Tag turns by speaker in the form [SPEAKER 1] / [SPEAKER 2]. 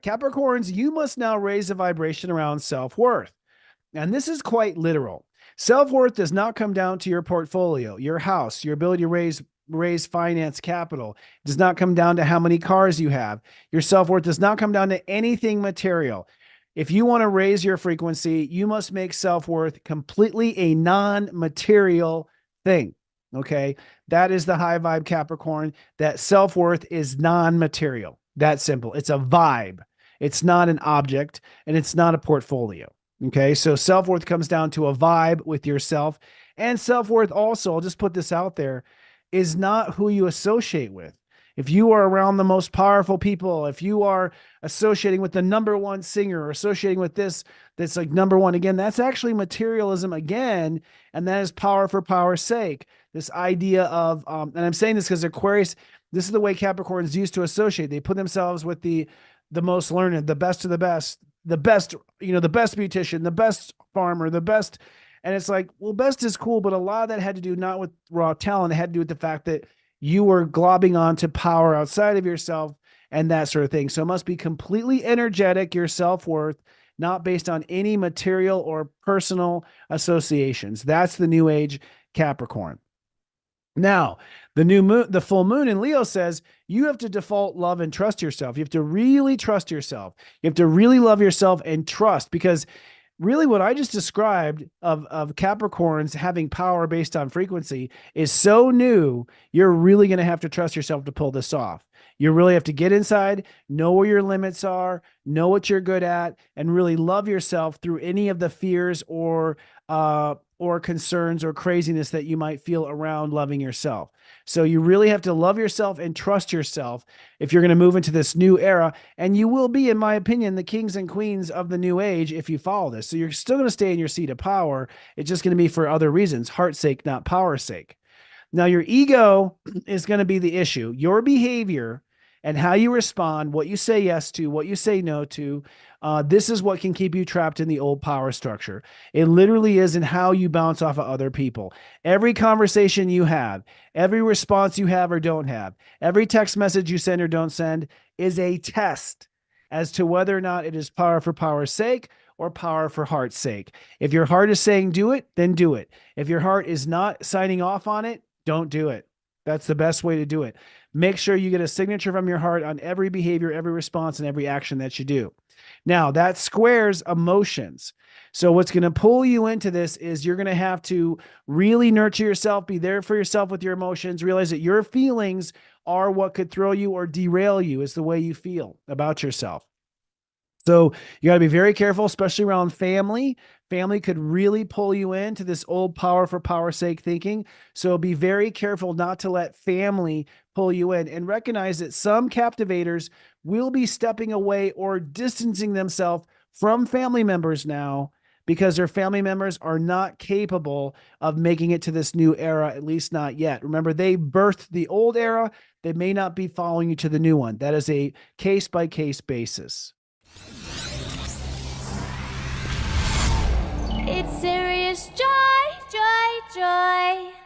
[SPEAKER 1] Capricorns, you must now raise the vibration around self-worth. And this is quite literal. Self-worth does not come down to your portfolio, your house, your ability to raise finance capital. It does not come down to how many cars you have. Your self-worth does not come down to anything material. If you want to raise your frequency, you must make self-worth completely a non-material thing. Okay. That is the high vibe Capricorn. That self-worth is non-material. That's simple. It's a vibe. It's not an object and it's not a portfolio. Okay. So self-worth comes down to a vibe with yourself, and self-worth also, I'll just put this out there, is not who you associate with. If you are around the most powerful people, if you are associating with the number one singer or associating with this, that's like number one again, that's actually materialism again. And that is power for power's sake. This idea of, and I'm saying this because Aquarius, this is the way Capricorns used to associate. They put themselves with the most learned, the best of the best, the best, the best beautician, the best farmer, the best. And it's like, well, best is cool, but a lot of that had to do not with raw talent. It had to do with the fact that you were globbing onto power outside of yourself and that sort of thing. So it must be completely energetic, your self-worth, not based on any material or personal associations. That's the new age Capricorn. Now, the full moon in Leo says you have to default love and trust yourself. You have to really trust yourself. You have to really love yourself and trust, because really what I just described of Capricorns having power based on frequency is so new. You're really going to have to trust yourself to pull this off. You really have to get inside, know where your limits are, know what you're good at, and really love yourself through any of the fears or concerns or craziness that you might feel around loving yourself. So you really have to love yourself and trust yourself if you're going to move into this new era. And you will be, in my opinion, the kings and queens of the new age if you follow this. So you're still going to stay in your seat of power. It's just going to be for other reasons, heart's sake, not power's sake. Now, your ego is going to be the issue. Your behavior and how you respond, what you say yes to, what you say no to, this is what can keep you trapped in the old power structure. It literally is in how you bounce off of other people. Every conversation you have, every response you have or don't have, every text message you send or don't send is a test as to whether or not it is power for power's sake or power for heart's sake. If your heart is saying do it, then do it. If your heart is not signing off on it, don't do it. That's the best way to do it. Make sure you get a signature from your heart on every behavior, every response, and every action that you do. Now, that squares emotions. So what's going to pull you into this is you're going to have to really nurture yourself, be there for yourself with your emotions, realize that your feelings are what could throw you or derail you, is the way you feel about yourself. So you got to be very careful, especially around family. Family could really pull you into this old power for power's sake thinking. So be very careful not to let family pull you in, and recognize that some captivators will be stepping away or distancing themselves from family members now because their family members are not capable of making it to this new era, at least not yet. Remember, they birthed the old era. They may not be following you to the new one. That is a case-by-case basis.
[SPEAKER 2] It's serious joy, joy, joy.